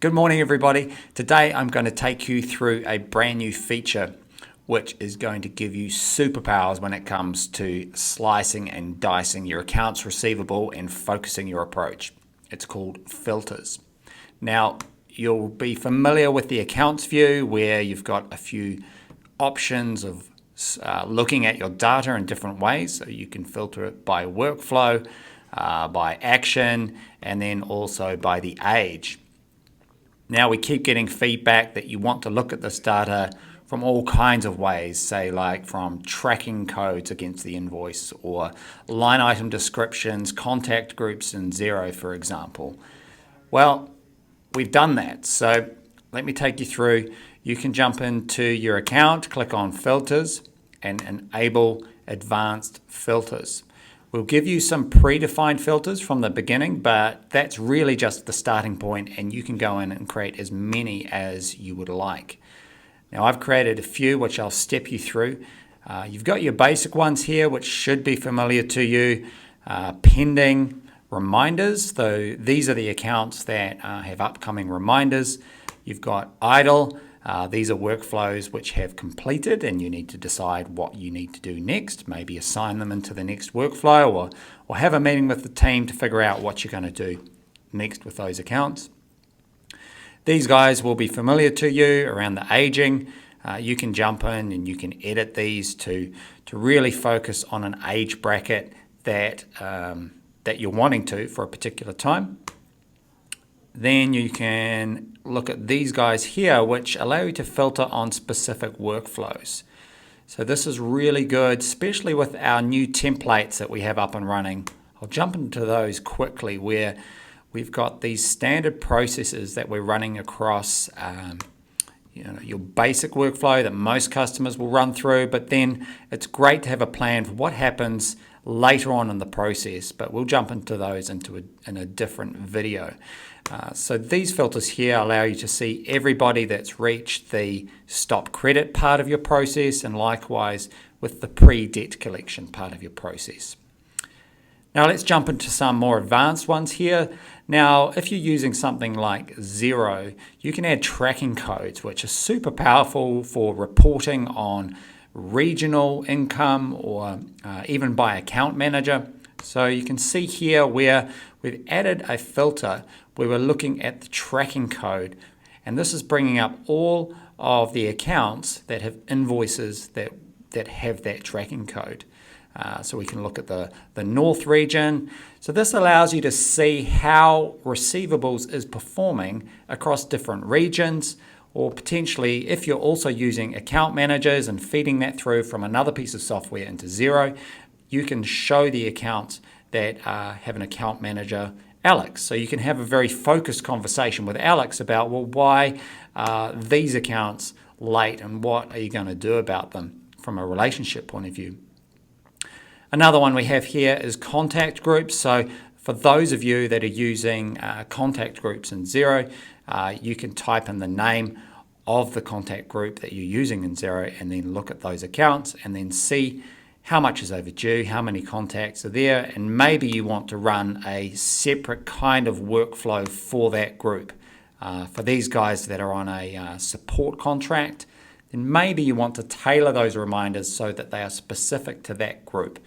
Good morning, everybody. Today I'm going to take you through a brand new feature which is going to give you superpowers when it comes to slicing and dicing your accounts receivable and focusing your approach. It's called filters. Now, you'll be familiar with the accounts view where you've got a few options of looking at your data in different ways. So you can filter it by workflow, by action, and then also by the age. Now we keep getting feedback that you want to look at this data from all kinds of ways, say like from tracking codes against the invoice or line item descriptions, contact groups in Xero, for example. Well, we've done that. So let me take you through. You can jump into your account, click on filters and enable advanced filters. We'll give you some predefined filters from the beginning, but that's really just the starting point, and you can go in and create as many as you would like. Now I've created a few which I'll step you through. You've got your basic ones here which should be familiar to you. Pending reminders, so these are the accounts that have upcoming reminders. You've got idle. These are workflows which have completed and you need to decide what you need to do next, maybe assign them into the next workflow or have a meeting with the team to figure out what you're going to do next with those accounts. These guys will be familiar to you around the aging. You can jump in and you can edit these to really focus on an age bracket that you're wanting to for a particular time. Then you can look at these guys here, which allow you to filter on specific workflows. So this is really good, especially with our new templates that we have up and running. I'll jump into those quickly, where we've got these standard processes that we're running across your basic workflow that most customers will run through, but then it's great to have a plan for what happens later on in the process, but we'll jump into those in a different video. So these filters here allow you to see everybody that's reached the stop credit part of your process, and likewise with the pre-debt collection part of your process. Now let's jump into some more advanced ones here. Now, if you're using something like Xero, you can add tracking codes, which are super powerful for reporting on regional income or even by account manager. So you can see here where we've added a filter where we're looking at the tracking code, and this is bringing up all of the accounts that have invoices that have that tracking code. So we can look at the North region. So this allows you to see how receivables is performing across different regions, or potentially if you're also using account managers and feeding that through from another piece of software into Xero, you can show the accounts that have an account manager, Alex. So you can have a very focused conversation with Alex about, well, why these accounts late and what are you going to do about them from a relationship point of view. Another one we have here is contact groups. So for those of you that are using contact groups in Xero, you can type in the name of the contact group that you're using in Xero and then look at those accounts and then see how much is overdue, how many contacts are there, and maybe you want to run a separate kind of workflow for that group. For these guys that are on a support contract, then maybe you want to tailor those reminders so that they are specific to that group.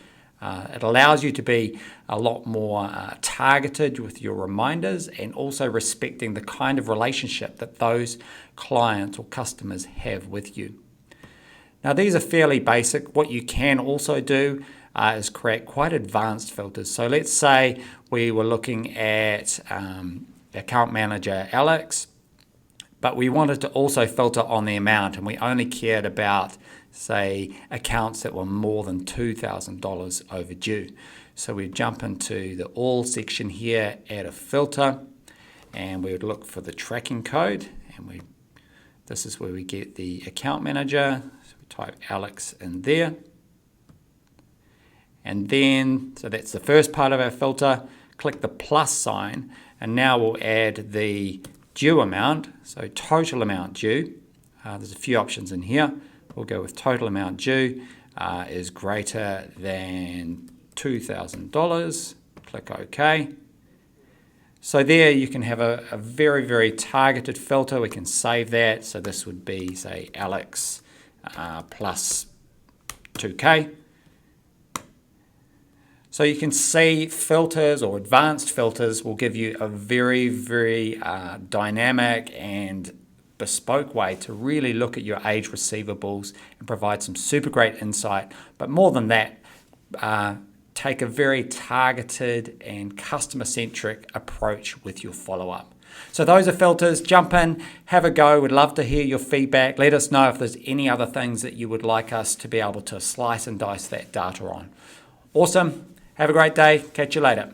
It allows you to be a lot more targeted with your reminders and also respecting the kind of relationship that those clients or customers have with you. Now these are fairly basic. What you can also do is create quite advanced filters. So let's say we were looking at account manager Alex, but we wanted to also filter on the amount, and we only cared about, say, accounts that were more than $2,000 overdue. So we'd jump into the all section here, add a filter, and we would look for the tracking code, and this is where we get the account manager. So we type Alex in there. And then, so that's the first part of our filter. Click the plus sign, and now we'll add the due amount, so total amount due. There's a few options in here. We'll go with total amount due is greater than $2,000. Click OK. So there you can have a very, very targeted filter. We can save that. So this would be, say, Alex plus 2K. So you can see filters or advanced filters will give you a very, very dynamic and bespoke way to really look at your age receivables and provide some super great insight. But more than that, take a very targeted and customer-centric approach with your follow-up. So those are filters. Jump in, have a go. We'd love to hear your feedback. Let us know if there's any other things that you would like us to be able to slice and dice that data on. Awesome. Have a great day. Catch you later.